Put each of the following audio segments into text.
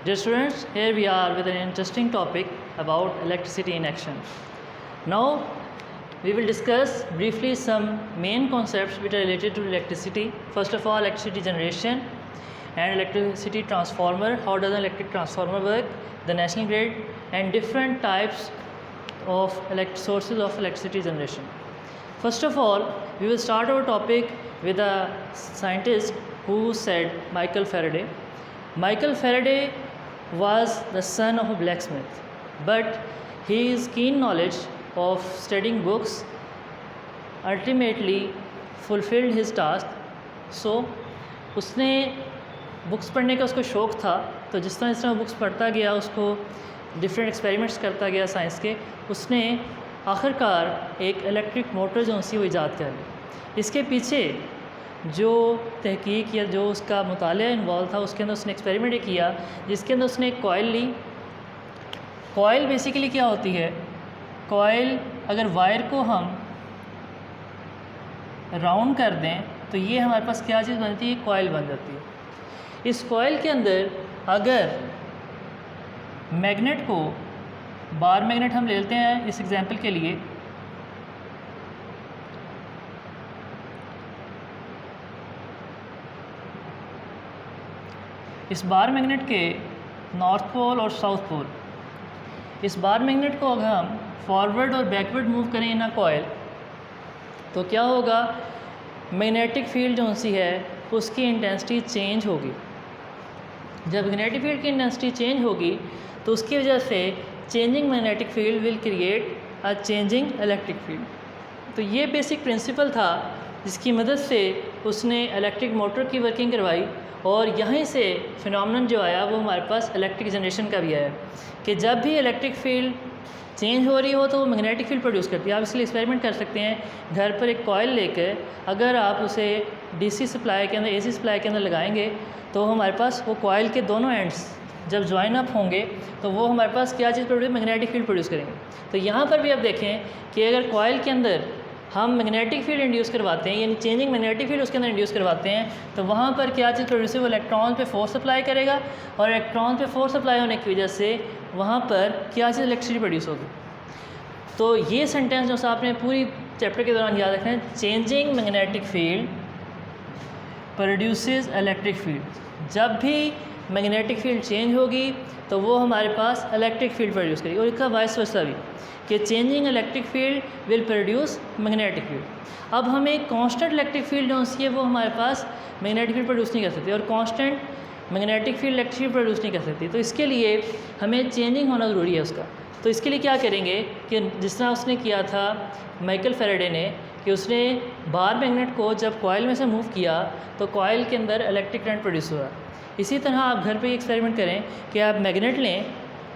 Dear students, here we are with an interesting topic about electricity in action. Now, we will discuss briefly some main concepts which are related to electricity. First of all, electricity generation and electricity transformer. How does an electric transformer work? The national grid and different types of sources of electricity generation. First of all, we will start our topic with a scientist who said Michael Faraday. Michael Faraday was the son of a blacksmith, but his keen knowledge of studying books ultimately fulfilled his task. So उसने books पढ़ने का उसको शौक़ था, तो जिस तरह books पढ़ता गया, उसको डिफरेंट एक्सपेरिमेंट्स करता गया साइंस के, उसने आखिरकार एक इलेक्ट्रिक मोटर जो सी वो ईजाद कर ली। इसके पीछे जो तहकीक या जो उसका मुताला इन्वॉल्व था, उसके अंदर उसने एक्सपेरिमेंट किया जिसके अंदर उसने एक कॉइल ली। कॉइल बेसिकली क्या होती है? कॉइल अगर वायर को हम राउंड कर दें तो ये हमारे पास क्या चीज़ बनती है? कॉइल बन जाती है। इस कॉइल के अंदर अगर मैग्नेट को, बार मैग्नेट हम ले लेते हैं इस एग्जांपल के लिए, इस बार मैग्नेट के नॉर्थ पोल और साउथ पोल, इस बार मैग्नेट को अगर हम फॉरवर्ड और बैकवर्ड मूव करें इन अ कॉइल, तो क्या होगा? मैग्नेटिक फील्ड जो सी है उसकी इंटेंसिटी चेंज होगी। जब मैग्नेटिक फील्ड की इंटेंसिटी चेंज होगी तो उसकी वजह से changing magnetic field will create a changing electric field. तो ये बेसिक प्रिंसिपल था जिसकी मदद से उसने इलेक्ट्रिक मोटर की वर्किंग करवाई, और यहीं से फिनोमेनन जो आया वो हमारे पास इलेक्ट्रिक जनरेशन का भी आया कि जब भी इलेक्ट्रिक फील्ड चेंज हो रही हो तो वो मैग्नेटिक फील्ड प्रोड्यूस करती है। आप इसलिए एक्सपेरिमेंट कर सकते हैं, घर पर एक कॉइल लेकर अगर आप उसे डीसी सप्लाई के अंदर, एसी सप्लाई के अंदर लगाएंगे तो हमारे पास वो कॉइल के दोनों एंड्स जब ज्वाइन अप होंगे तो वो हमारे पास क्या चीज़ प्रोड्यूस, मैग्नेटिक फील्ड प्रोड्यूस करेंगे। तो यहाँ पर भी आप देखें कि अगर कॉइल के अंदर हम मैग्नेटिक फील्ड इंड्यूस करवाते हैं, यानी चेंजिंग मैग्नेटिक फील्ड उसके अंदर इंड्यूस करवाते हैं, तो वहाँ पर क्या चीज़ प्रोड्यूस है? वो इलेक्ट्रॉन पे फोर्स अप्लाई करेगा, और इलेक्ट्रॉन पे फोर्स अप्लाई होने की वजह से वहाँ पर क्या चीज़, इलेक्ट्रिसिटी प्रोड्यूस होगी। तो ये सेंटेंस जो आपने पूरी चैप्टर के दौरान याद रखना है, changing magnetic field produces electric field. जब भी मैग्नेटिक फील्ड चेंज होगी तो वो हमारे पास इलेक्ट्रिक फील्ड प्रोड्यूस करेगी, और इसका वाइस वर्सा भी कि changing electric field will produce magnetic field. अब हमें कांस्टेंट इलेक्ट्रिक फील्ड जो सी है वो हमारे पास मैग्नेटिक फील्ड प्रोड्यूस नहीं कर सकती, और constant magnetic field electric field produce नहीं कर सकती। तो इसके लिए हमें चेंजिंग होना ज़रूरी है उसका। तो इसके लिए क्या करेंगे कि जिस तरह उसने किया था माइकल फैराडे ने, कि उसने बार मैग्नेट को जब कॉइल में से मूव किया तो कॉइल के अंदर इलेक्ट्रिक करंट प्रोड्यूस हुआ। इसी तरह आप घर पे एक्सपेरिमेंट करें कि आप मैग्नेट लें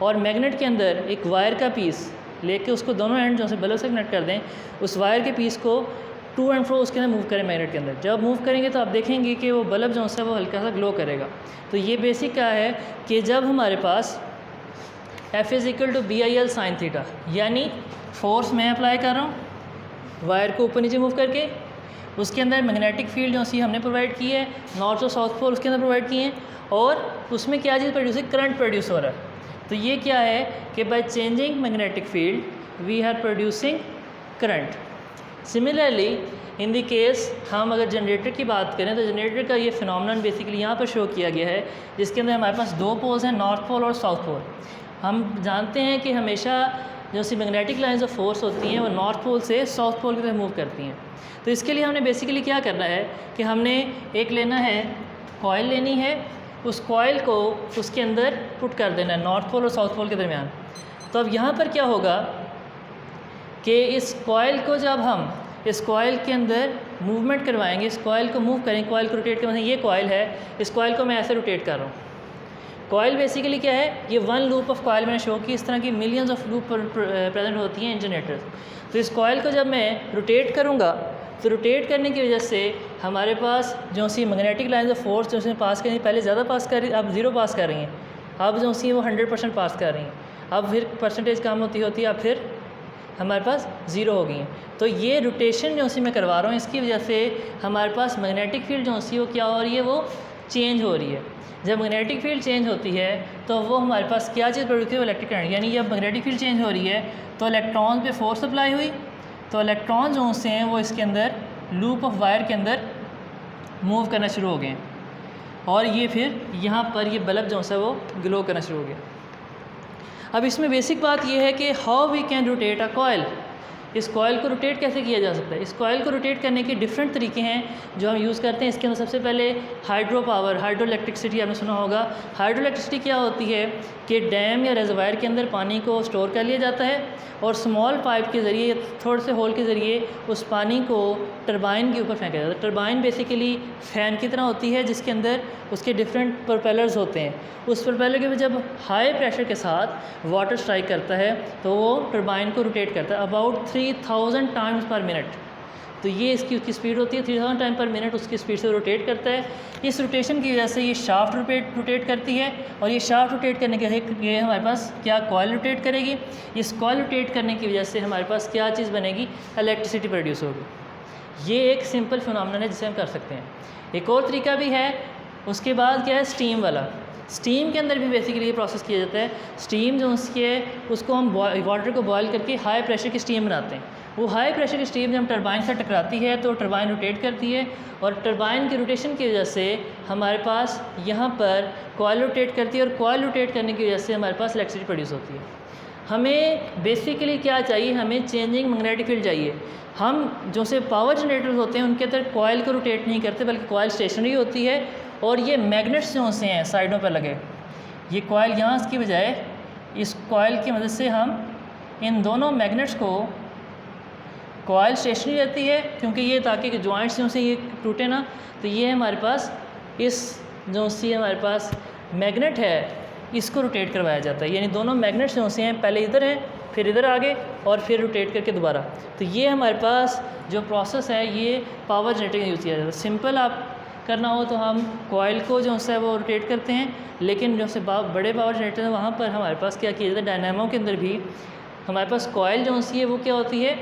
और मैग्नेट के अंदर एक वायर का पीस लेके उसको दोनों एंड जो से बल्ब से कनेक्ट कर दें, उस वायर के पीस को टू एंड फ्रो उसके अंदर मूव करें मैग्नेट के अंदर। जब मूव करेंगे तो आप देखेंगे कि वो बल्ब जो है वो हल्का सा ग्लो करेगा। तो ये बेसिक क्या है कि जब हमारे पास F = BIL sin थीटा, यानी फोर्स मैं अप्लाई कर रहा हूँ वायर को ऊपर नीचे मूव करके, उसके अंदर मैग्नेटिक फील्ड जो सी हमने प्रोवाइड की है, नॉर्थ और साउथ पोल उसके अंदर प्रोवाइड किए हैं, और उसमें क्या चीज़ प्रोड्यूस है? करंट प्रोड्यूस हो रहा है। तो ये क्या है कि by changing magnetic field we are producing current. Similarly in the case हम अगर जनरेटर की बात करें तो जनरेटर का ये फिनोमेनन बेसिकली यहाँ पर शो किया गया है, जिसके अंदर हमारे पास दो पोल्स हैं, नॉर्थ पोल और साउथ पोल। हम जानते हैं कि हमेशा जो सी मैग्नेटिक लाइंस ऑफ फोर्स होती हैं वो नॉर्थ पोल से साउथ पोल की तरफ मूव करती हैं। तो इसके लिए हमने बेसिकली क्या करना है कि हमने एक लेना है, कॉइल लेनी है, उस कॉइल को उसके अंदर पुट कर देना है नॉर्थ पोल और साउथ पोल के दरमियान। तो अब यहाँ पर क्या होगा कि इस कॉइल को जब हम इस कॉइल के अंदर मूवमेंट करवाएंगे, इस कॉइल को मूव करें, कॉइल को रोटेट करें, ये कॉइल है, इस कॉइल को मैं ऐसे रोटेट कर रहा हूँ। कॉइल बेसिकली क्या है? ये वन लूप ऑफ कॉइल मैंने शो की, इस तरह की मिलियंस ऑफ लूप प्रेजेंट होती हैं इन जनरेटर्स। तो इस कॉइल को जब मैं रोटेट करूँगा तो रोटेट करने की वजह से हमारे पास जो सी मैग्नेटिक लाइंस ऑफ फोर्स जो सी पास कर रही, पहले ज़्यादा पास कर रही, अब 0 पास कर रही हैं, अब जो सी वो 100% पास कर रही हैं, अब फिर परसेंटेज कम होती है, अब फिर हमारे पास 0 हो गई हैं। तो ये रोटेशन जो सी मैं करवा रहा हूँ, इसकी वजह से हमारे पास मैग्नेटिक फील्ड जो सी वो क्या हो रही है? वो चेंज हो रही है। जब मैग्नेटिक फील्ड चेंज होती है तो वो हमारे पास क्या चीज़ प्रोड्यूस होती है, इलेक्ट्रिक करंट। यानी जब मैग्नेटिक फील्ड चेंज हो रही है तो इलेक्ट्रॉन पे फोर्स अप्लाई हुई, तो इलेक्ट्रॉन जो से हैं वो इसके अंदर लूप ऑफ वायर के अंदर मूव करना शुरू हो गए और ये फिर यहाँ पर ये बल्ब जो है वो ग्लो करना शुरू हो गया। अब इसमें बेसिक बात ये है कि how we can rotate a coil. इस कॉयल को रोटेट कैसे किया जा सकता है। इस कॉयल को रोटेट करने के डिफरेंट तरीके हैं जो हम यूज़ करते हैं। इसके अंदर सबसे पहले हाइड्रो पावर, हाइड्रो इलेक्ट्रिसिटी आपने सुना होगा। हाइड्रो इलेक्ट्रिसिटी क्या होती है कि डैम या रिजर्वायर के अंदर पानी को स्टोर कर लिया जाता है और स्मॉल पाइप के ज़रिए, थोड़े से होल के ज़रिए उस पानी को टरबाइन के ऊपर फेंका जाता है। टरबाइन बेसिकली फ़ैन की तरह होती है जिसके अंदर उसके डिफरेंट प्रोपेलर्स होते हैं। उस प्रोपेलर के जब हाई प्रेशर के साथ वाटर स्ट्राइक करता है तो वो टरबाइन को रोटेट करता है अबाउट 3000 टाइम्स पर मिनट। तो ये इसकी उसकी स्पीड होती है 3000 टाइम पर मिनट, उसकी स्पीड से रोटेट करता है। इस रोटेशन की वजह से ये शाफ्ट रोटेट करती है और ये शाफ्ट रोटेट करने के लिए हमारे पास क्या कॉयल रोटेट करेगी। इस कॉयल रोटेट करने की वजह से हमारे पास क्या चीज़ बनेगी, इलेक्ट्रिसिटी प्रोड्यूस होगी। ये एक सिंपल फिनोमेनन है जिसे हम कर सकते हैं। एक और तरीका भी है, उसके बाद क्या है स्टीम वाला। स्टीम के अंदर भी बेसिकली ये प्रोसेस किया जाता है। स्टीम जो उसकी है उसको हम वाटर को बॉयल करके हाई प्रेशर की स्टीम बनाते हैं। वो हाई प्रेशर की स्टीम जब टरबाइन से टकराती है तो टरबाइन रोटेट करती है और टरबाइन की रोटेशन की वजह से हमारे पास यहाँ पर कॉयल रोटेट करती है और कॉयल रोटेट करने की वजह से हमारे पास इलेक्ट्रिसिटी प्रोड्यूस होती है। हमें बेसिकली क्या चाहिए, हमें चेंजिंग मैग्नेटिक फील्ड चाहिए। हम जो से पावर जनरेटर्स होते हैं उनके अंदर कॉयल को रोटेट नहीं करते बल्कि कॉयल स्टेशनरी होती है और ये मैग्नेट्स जो से हैं साइडों पर लगे, ये कॉयल यहाँ की बजाय इस कॉयल की मदद से हम इन दोनों मैग्नेट्स को, कॉयल स्टेशनरी रहती है क्योंकि ये ताकि जॉइंट्स जो से ये टूटे ना, तो ये हमारे पास इस जो सी हमारे पास मैग्नेट है इसको रोटेट करवाया जाता है। यानी दोनों मैग्नेट्स जो से हैं पहले इधर हैं फिर इधर आगे और फिर रोटेट करके दोबारा। तो ये हमारे पास जो प्रोसेस है ये पावर जनरेटिंग यूज़ किया जाता है। सिंपल आप करना हो तो हम कॉयल को जो है वो रोटेट करते हैं, लेकिन जो से बड़े पावर जनरेटर हैं वहाँ पर हमारे पास क्या किया जाता है, डायनामो के अंदर भी हमारे पास कॉयल जो सी है वो क्या होती है,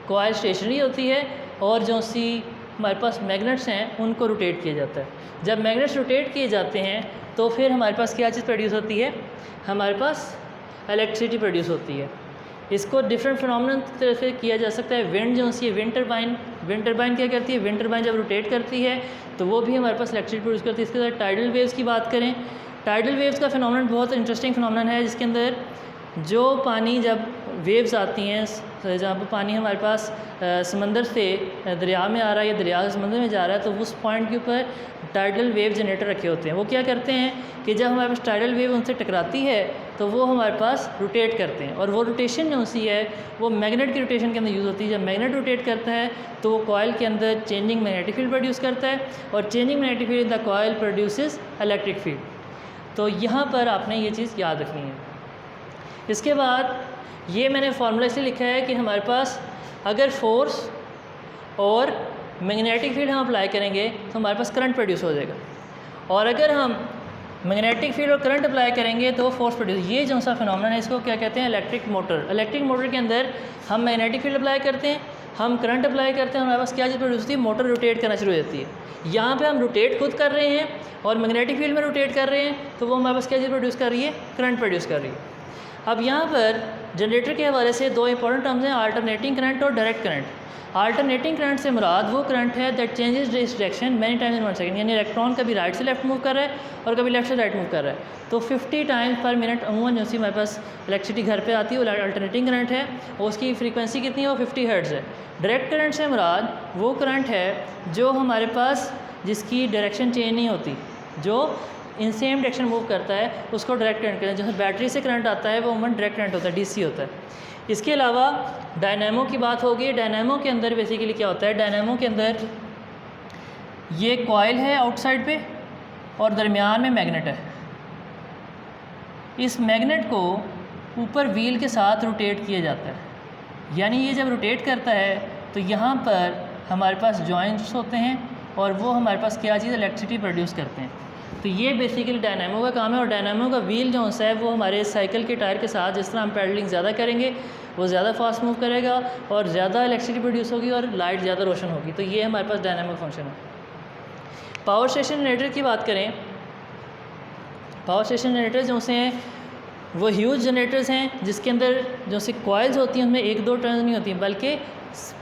कॉयल स्टेशनरी होती है और जो सी हमारे पास मैग्नेट्स हैं उनको रोटेट किया जाता है। जब मैग्नेट्स रोटेट किए जाते हैं तो फिर हमारे पास क्या चीज़ प्रोड्यूस होती है, हमारे पास इलेक्ट्रिसिटी प्रोड्यूस होती है। इसको डिफरेंट फिनोमेनन तरह से किया जा सकता है। विंड जो सी है, विंड टरबाइन क्या करती है, विंड टरबाइन जब रोटेट करती है तो वो भी हमारे पास इलेक्ट्रिसिटी प्रोड्यूस करती है। इसके साथ टाइडल वेव्स की बात करें, टाइडल वेव्स का फिनोमेनन बहुत इंटरेस्टिंग फिनोमेनन है जिसके अंदर जो पानी जब वेव्स आती हैं, जहाँ पर पानी हमारे पास समंदर से दरिया में आ रहा है या दरिया से समंदर में जा रहा है तो उस पॉइंट के ऊपर टाइडल वेव जनरेटर रखे होते हैं। वो क्या करते हैं कि जब हमारे पास टाइडल वेव उनसे टकराती है तो वो हमारे पास रोटेट करते हैं और वो रोटेशन जो सी है वो मैग्नेट की रोटेशन के अंदर यूज़ होती है। जब मैग्नेट रोटेट करता है तो वो कॉयल के अंदर चेंजिंग मैग्नेटिक फील्ड प्रोड्यूस करता है और changing magnetic field in the coil produces electric field. तो यहाँ पर आपने ये चीज़ याद रखनी है। इसके बाद ये मैंने फार्मूला से लिखा है कि हमारे पास अगर फोर्स और मैग्नेटिक फील्ड हम अप्लाई करेंगे तो हमारे पास करंट प्रोड्यूस हो जाएगा और अगर हम मैग्नेटिक फील्ड और करंट अप्लाई करेंगे तो फोर्स प्रोड्यूस। ये जो सा फिनोमेनन है इसको क्या कहते हैं, इलेक्ट्रिक मोटर। इलेक्ट्रिक मोटर के अंदर हम मैग्नेटिक फील्ड अप्लाई करते हैं, हम करंट अप्लाई करते हैं, हमारे पास क्या चीज़ प्रोड्यूस होती है, मोटर रोटेट करना शुरू हो जाती है। यहाँ पे हम रोटेट खुद कर रहे हैं और मैग्नेटिक फील्ड में रोटेट कर रहे हैं तो वो हमारे पास क्या चीज़ प्रोड्यूस कर रही है, करंट प्रोड्यूस कर रही है। अब यहाँ पर जनरेटर के हवाले से दो इंपॉर्टेंट टर्म्स हैं, अल्टरनेटिंग करंट और डायरेक्ट करंट। अल्टरनेटिंग करंट से मुराद वो करंट है that changes its direction many times in 1 second. यानी इलेक्ट्रॉन कभी राइट से लेफ्ट मूव कर रहा है और कभी लेफ्ट से राइट मूव कर रहा है। तो 50 टाइम्स पर मिनट अमूमन जो सी हमारे पास इलेक्ट्रिसिटी घर पे आती है वो अल्टरनेटिंग करंट है और उसकी फ्रीक्वेंसी कितनी है, वो 50 हर्ट्ज़ है। डायरेक्ट करंट से मुराद वो करंट है जो हमारे पास जिसकी डायरेक्शन चेंज नहीं होती, जो इन सेम डायरेक्शन मूव करता है उसको डायरेक्ट करंट कहते हैं। जैसे बैटरी से करंट आता है वो अमूमन डायरेक्ट करंट होता है, डीसी होता है। इसके अलावा डायनामो की बात होगी। डायनामो के अंदर बेसिकली क्या होता है, डायनामो के अंदर ये कॉयल है आउटसाइड पे और दरमियान में मैग्नेट है। इस मैग्नेट को ऊपर व्हील के साथ रोटेट किया जाता है, यानी ये जब रोटेट करता है तो यहाँ पर हमारे पास जॉइंट्स होते हैं और वो हमारे पास क्या चीज़ इलेक्ट्रिसिटी प्रोड्यूस करते हैं। तो ये बेसिकली डायनामो का काम है और डायनामो का व्हील जो है वो हमारे साइकिल के टायर के साथ जिस तरह हम पैडलिंग ज़्यादा करेंगे वो ज़्यादा फास्ट मूव करेगा और ज़्यादा इलेक्ट्रिसिटी प्रोड्यूस होगी और लाइट ज़्यादा रोशन होगी। तो ये हमारे पास डायनामो फंक्शन है। पावर स्टेशन जनरेटर की बात करें, पावर स्टेशन जनरेटर जो से हैं वो ह्यूज जनरेटर्स हैं जिसके अंदर जो सी कॉइल्स होती हैं उनमें 1-2 टर्न्स नहीं होती बल्कि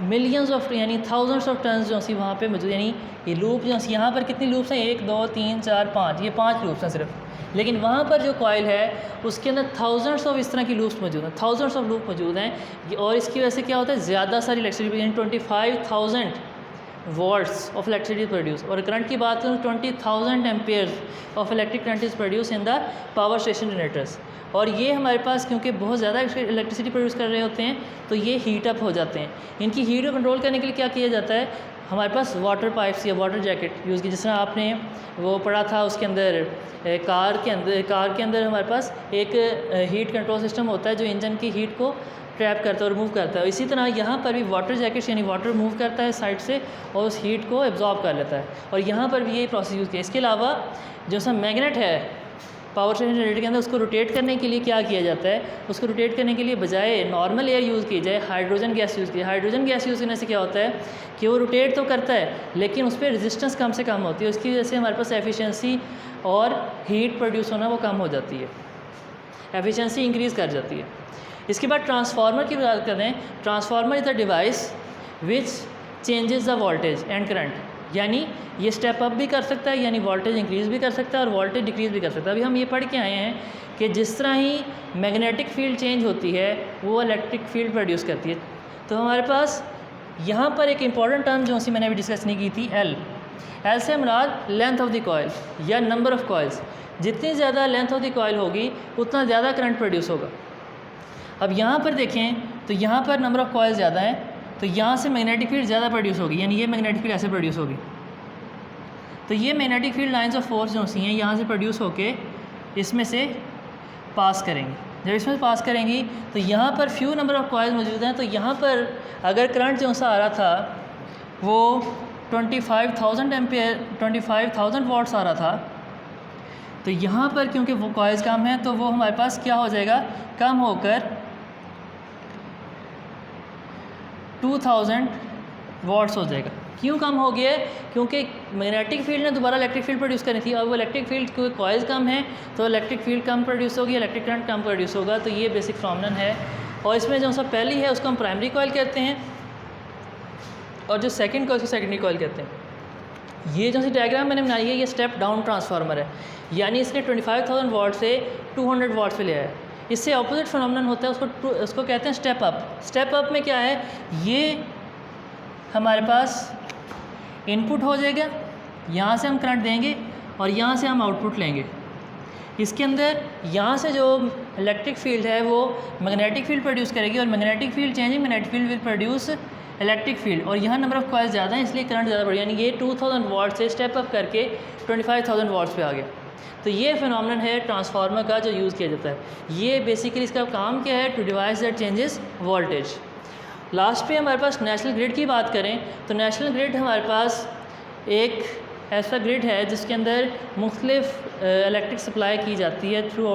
मिलियंस ऑफ यानी थाउजेंड्स ऑफ टर्न्स जो सी वहाँ पे मौजूद, यानी ये लूप जो सी यहाँ पर कितनी लूप्स हैं 1 2 3 4 5, ये 5 लूप्स हैं सिर्फ, लेकिन वहाँ पर जो कॉइल है उसके अंदर थाउजेंड्स ऑफ इस तरह की लूप्स मौजूद हैं, थाउजेंड्स ऑफ लूप मौजूद हैं। और इसकी वजह से क्या होता है, ज़्यादा सारी इलेक्ट्रिसिटी यानी 25,000 वॉट्स ऑफ इलेक्ट्रिसिटी प्रोड्यूस। और करंट की बात करूँ 20,000 Ampere's of electric current is produce in the power station generators. और ये हमारे पास क्योंकि बहुत ज़्यादा इलेक्ट्रिसिटी प्रोड्यूस कर रहे होते हैं तो ये हीट अप हो जाते हैं। इनकी हीट को कंट्रोल करने के लिए क्या किया जाता है, हमारे पास वाटर पाइप्स या वाटर जैकेट यूज़ की, जिस तरह आपने वो पढ़ा था उसके अंदर कार के अंदर हमारे पास एक हीट कंट्रोल सिस्टम होता है जो इंजन की हीट को ट्रैप करता है और मूव करता है। इसी तरह यहाँ पर भी वाटर जैकेट्स यानी वाटर मूव करता है साइड से और उस हीट को एब्जॉर्ब कर लेता है, और यहाँ पर भी यही प्रोसेस यूज़ किया। इसके अलावा जो सा मैग्नेट है पावर स्टेशन जनरेटर के अंदर, उसको रोटेट करने के लिए क्या किया जाता है, उसको रोटेट करने के लिए बजाय नॉर्मल एयर यूज़ की जाए हाइड्रोजन गैस यूज़ की। हाइड्रोजन गैस यूज़ करने से क्या होता है कि वो रोटेट तो करता है लेकिन उस पर रेजिस्टेंस कम से कम होती है, उसकी वजह से हमारे पास एफिशिएंसी और हीट प्रोड्यूस होना वो कम हो जाती है, एफिशिएंसी इंक्रीज़ कर जाती है। इसके बाद ट्रांसफार्मर की बात करें, transformer is the device which changes the voltage and current, यानी ये स्टेप अप भी कर सकता है यानी वोल्टेज इंक्रीज़ भी कर सकता है और वोल्टेज डिक्रीज़ भी कर सकता है। अभी हम ये पढ़ के आए हैं कि जिस तरह ही मैग्नेटिक फील्ड चेंज होती है वो इलेक्ट्रिक फील्ड प्रोड्यूस करती है। तो हमारे पास यहाँ पर एक इंपॉर्टेंट टर्म जो सी मैंने अभी डिस्कस नहीं की थी, एल से मुराद लेंथ ऑफ द कॉइल या नंबर ऑफ कॉइल्स। जितनी ज़्यादा लेंथ ऑफ द कॉइल होगी उतना ज़्यादा करंट प्रोड्यूस होगा। अब यहाँ पर देखें तो यहाँ पर नंबर ऑफ़ कॉइल ज़्यादा है तो यहाँ से मैग्नेटिक फील्ड ज़्यादा प्रोड्यूस होगी, यानी ये मैग्नेटिक फील्ड ऐसे प्रोड्यूस होगी। तो ये magnetic field lines of force जो सी हैं यहाँ से प्रोड्यूस होके इसमें से पास करेंगी। जब इसमें पास करेंगी तो यहाँ पर फ्यू नंबर ऑफ़ कॉइल मौजूद हैं, तो यहाँ पर अगर करंट जो सा आ रहा था वो 25,000 एम्पेयर 25,000 वॉट्स आ रहा था, तो यहाँ पर क्योंकि वो कॉइल्स कम हैं तो वो हमारे पास क्या हो जाएगा, कम होकर 2000 वॉट्स हो जाएगा। क्यों कम हो गया है, क्योंकि मैग्नेटिक फील्ड ने दोबारा इलेक्ट्रिक फील्ड प्रोड्यूस करनी थी और वो इलेक्ट्रिक फील्ड क्योंकि कॉइल्स कम है तो इलेक्ट्रिक फील्ड कम प्रोड्यूस होगी, इलेक्ट्रिक करंट कम प्रोड्यूस होगा। तो ये बेसिक फिनोमेनन है। और इसमें जो सब पहली है उसको हम प्राइमरी कॉइल कहते हैं और जो सेकंड कॉइल उसको सेकेंडरी कॉइल कहते हैं। ये जो सी डायग्राम मैंने बनाई है ये स्टेप डाउन ट्रांसफार्मर है, यानी इसने 25,000 वाट से 200 वाट्स पे लिया है। इससे ऑपोजिट फिनोमेनन होता है उसको कहते हैं स्टेप अप। स्टेप अप में क्या है, ये हमारे पास इनपुट हो जाएगा, यहाँ से हम करंट देंगे और यहाँ से हम आउटपुट लेंगे। इसके अंदर यहाँ से जो इलेक्ट्रिक फील्ड है वो मैग्नेटिक फील्ड प्रोड्यूस करेगी और magnetic field changing magnetic field will produce electric field, और यहाँ नंबर ऑफ़ कॉइल्स ज़्यादा है इसलिए करंट ज़्यादा बढ़, यानी ये 2000 वाट से स्टेप अप करके 25,000 वाट्स पे आ गया। तो ये फिनोमेनन है ट्रांसफार्मर का जो यूज़ किया जाता है। ये बेसिकली इसका काम क्या है, to device that changes voltage. Last पे हमारे पास नेशनल ग्रिड की बात करें तो नेशनल ग्रिड हमारे पास एक ऐसा ग्रिड है जिसके अंदर मुख्तलिफ इलेक्ट्रिक सप्लाई की जाती है थ्रू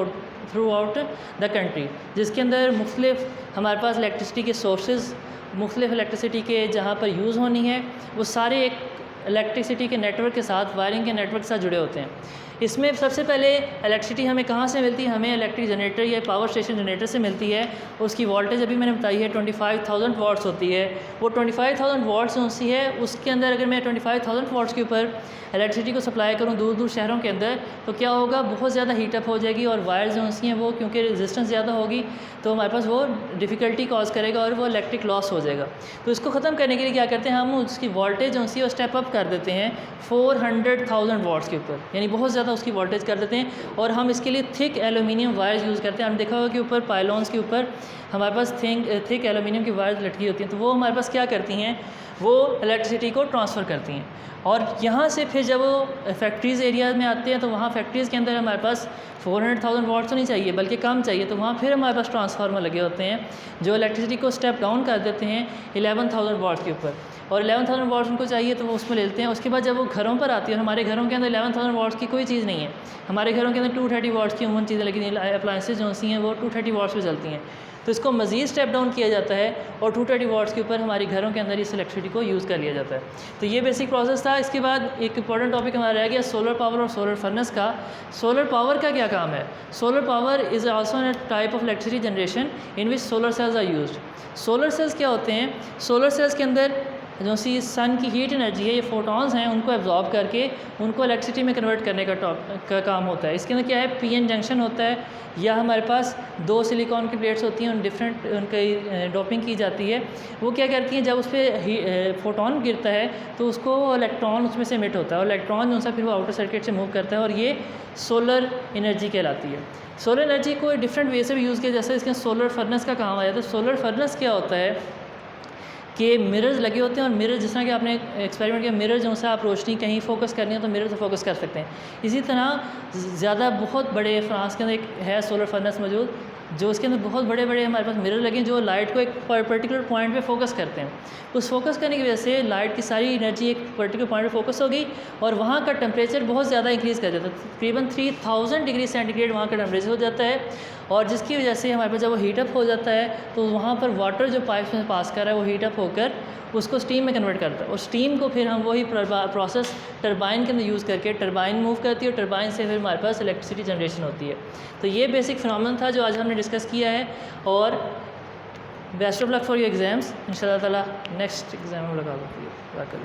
आउट द कंट्री, जिसके अंदर मुख्तलिफ हमारे पास इलेक्ट्रिसिटी के सोर्सेज मुख्तलिफ इलेक्ट्रिसिटी के जहाँ पर यूज़ होनी है वो सारे एक इलेक्ट्रिसिटी के नेटवर्क के साथ, वायरिंग के नेटवर्क के साथ जुड़े होते हैं। इसमें सबसे पहले इलेक्ट्रिसिटी हमें कहाँ से मिलती है, हमें इलेक्ट्रिक जनरेटर या पावर स्टेशन जनरेटर से मिलती है। उसकी वोल्टेज अभी मैंने बताई है 25,000 वाट्स होती है। वो 25,000 वाट्स जो सी है उसके अंदर अगर मैं 25,000 वाट्स के ऊपर इलेक्ट्रिसिटी को सप्लाई करूँ दूर दूर शहरों के अंदर तो क्या होगा, बहुत ज़्यादा हीटअप हो जाएगी और वायर्स जो सी हैं वो क्योंकि रेजिस्टेंस ज़्यादा होगी तो हमारे पास वो डिफ़िकल्टी कॉज करेगा और वो इलेक्ट्रिक लॉस हो जाएगा। तो इसको ख़त्म करने के लिए क्या करते हैं, हम उसकी वोल्टेज जो सी वो स्टेप अप कर देते हैं 400,000 वाट्स के ऊपर, यानी बहुत ज़्यादा उसकी वोल्टेज कर देते हैं। और हम इसके लिए थिक एलुमिनियम वायर्स यूज़ करते हैं। हमने देखा होगा कि ऊपर पाइलॉन्स के ऊपर हमारे पास थिक एलुमिनियम की वायर्स लटकी होती हैं, तो वो हमारे पास क्या करती हैं, वो इलेक्ट्रिसिटी को ट्रांसफ़र करती हैं। और यहाँ से फिर जब वो फैक्ट्रीज़ एरिया में आते हैं तो वहाँ फैक्ट्रीज़ के अंदर हमारे पास 400,000 वाट्स तो नहीं चाहिए बल्कि कम चाहिए, तो वहाँ फिर हमारे पास ट्रांसफार्मर लगे होते हैं जो इलेक्ट्रिसिटी को स्टेप डाउन कर देते हैं 11,000 वाट्स के ऊपर, और 11,000 वाट्स उनको चाहिए तो वो उसमें लेते हैं। उसके बाद जब वो घरों पर आती है, और हमारे घरों के अंदर 11,000 वाट्स की कोई चीज़ नहीं है, हमारे घरों के अंदर 230 वाट्स की उमूमन चीज़ें लगी, अप्लाइंसेज जो सी हैं वो 230 वाट्स पे चलती हैं। तो इसको मज़ीद स्टेप डाउन किया जाता है और 230 वाट्स के ऊपर हमारे घरों के अंदर इस इलेक्ट्रिसिटी को यूज़ कर लिया जाता है। तो ये बेसिक प्रोसेस था। इसके बाद एक इंपॉर्टेंट टॉपिक हमारा रह गया सोलर पावर और सोलर फर्नेस का। सोलर पावर का क्या काम है? Solar power is also a type of electricity generation in which solar cells are used. Solar cells क्या होते हैं? सोलर सेल्स के अंदर जो सी सन की हीट एनर्जी है, ये फोटॉन्स हैं, उनको एब्जॉर्ब करके उनको इलेक्ट्रिसिटी में कन्वर्ट करने का काम होता है। इसके अंदर क्या है? पीएन जंक्शन होता है, या हमारे पास 2 सिलिकॉन की प्लेट्स होती हैं, उन डिफरेंट उनकी डोपिंग की जाती है। वो क्या करती हैं, जब उस पर फोटॉन गिरता है तो उसको इलेक्ट्रॉन उसमें से एमिट होता है और इलेक्ट्रॉन जो सा फिर वो आउटर सर्किट से मूव करता है और ये सोलर एनर्जी कहलाती है। सोलर एनर्जी को डिफरेंट वे से भी यूज़ किया, जैसे इसके सोलर फर्नेस का काम आ जाता है। सोलर फर्नेस क्या होता है कि मिरर्स लगे होते हैं और मिरर, जिस तरह कि आपने एक्सपेरिमेंट किया, मिरर जो सा आप रोशनी कहीं फोकस करनी है तो मिरर से फोकस कर सकते हैं। इसी तरह ज़्यादा बहुत बड़े फ्रांस के अंदर एक है सोलर फर्नेस मौजूद, जो उसके अंदर बहुत बड़े बड़े हमारे पास मिरर लगे हैं जो लाइट को एक पर्टिकुलर पॉइंट पे फोकस करते हैं। उस फोकस करने की वजह से लाइट की सारी एनर्जी एक पर्टिकुलर पॉइंट पे फोकस हो गई और वहाँ का टेम्परेचर बहुत ज़्यादा इंक्रीज़ कर जाता है। तकरीबन 3000 डिग्री सेंटीग्रेड वहाँ का टेम्परेचर हो जाता है और जिसकी वजह से हमारे पास जब वो हीटअप हो जाता है तो वहाँ पर वाटर जो पाइप में पास कर रहा है वो हीटअप होकर उसको स्टीम में कन्वर्ट करता है और स्टीम को फिर हम वही प्रोसेस टरबाइन के अंदर यूज़ करके टरबाइन मूव करती है और टरबाइन से फिर हमारे पास इलेक्ट्रिसिटी जनरेशन होती है। तो ये बेसिक फिनोमेनन था जो आज हमने डिस्कस किया है और best of luck for your exams. इंशाल्लाह ताला नेक्स्ट एग्ज़ाम में मुलाकात होगी।